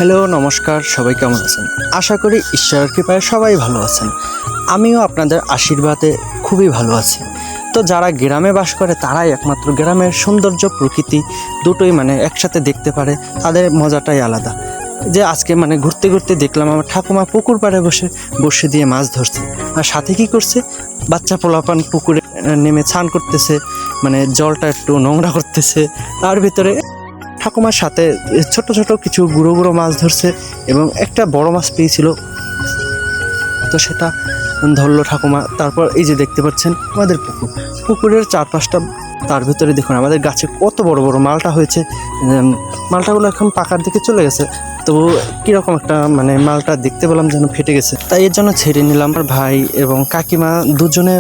Hello, নমস্কার। সবাই কেমন আছেন? আশা করি ঈশ্বরের কৃপায় সবাই ভালো আছেন। আমিও আপনাদের আশীর্বাদে খুবই ভালো আছি। তো যারা গ্রামে বাস করে তারাই একমাত্র গ্রামের সৌন্দর্য প্রকৃতি দুটোই একসাথে দেখতে পারে, তাদের মজাটাই আলাদা। যে আজকে ঘুরতে ঘুরতে দেখলাম আমার ঠাকুমা পুকুর পাড়ে বসে বসে দিয়ে মাছ ধরছে, আর সাথে কী করছে, বাচ্চা পোলাপান পুকুরে নেমে স্নান করতেছে, জলটা একটু নোংরা করতেছে। তার ভিতরে ঠাকুমার সাথে ছোট ছোট কিছু গুঁড়ো গুঁড়ো মাছ ধরছে এবং একটা বড় মাছ পেয়েছিল, তো সেটা ধরলো ঠাকুমা। তারপর এই যে দেখতে পাচ্ছেন আমাদের পুকুরের চারপাশটা, তার ভিতরে দেখুন আমাদের গাছে কত বড় বড় মালটা হয়েছে। মালটাগুলো এখন পাকার দিকে চলে গেছে, তো কীরকম একটা মালটা দেখতে পেলাম যেন ফেটে গেছে, তাই এর জন্য ছেড়ে নিলাম। আর ভাই এবং কাকিমা দুজনে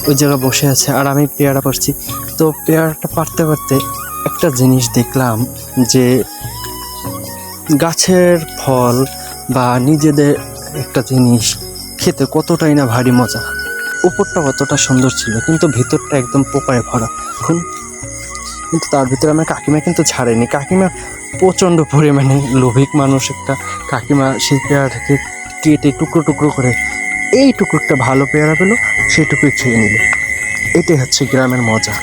ওই জায়গায় বসে আছে, আর আমি পেয়ারা পারছি। তো পেয়ারাটা পারতে পারতে একটা জিনিস দেখলাম যে গাছের ফল বা নিজেদের একটা জিনিস খেতে কতটাই না ভারী মজা। উপরটা কতটা সুন্দর ছিল, কিন্তু ভিতরটা একদম পোকায় ভরা। কিন্তু তার ভিতরে আমার কাকিমা কিন্তু ছাড়েনি। কাকিমা প্রচণ্ড পরিমাণে লোভিক মানুষ একটা। কাকিমা সেই পেয়ারাটাকে কেটে টুকরো টুকরো করে এই টুকরোটা ভালো পেয়ারা পেলো, সেইটুকুই খেয়ে নিল। এটাই হচ্ছে গ্রামের মজা।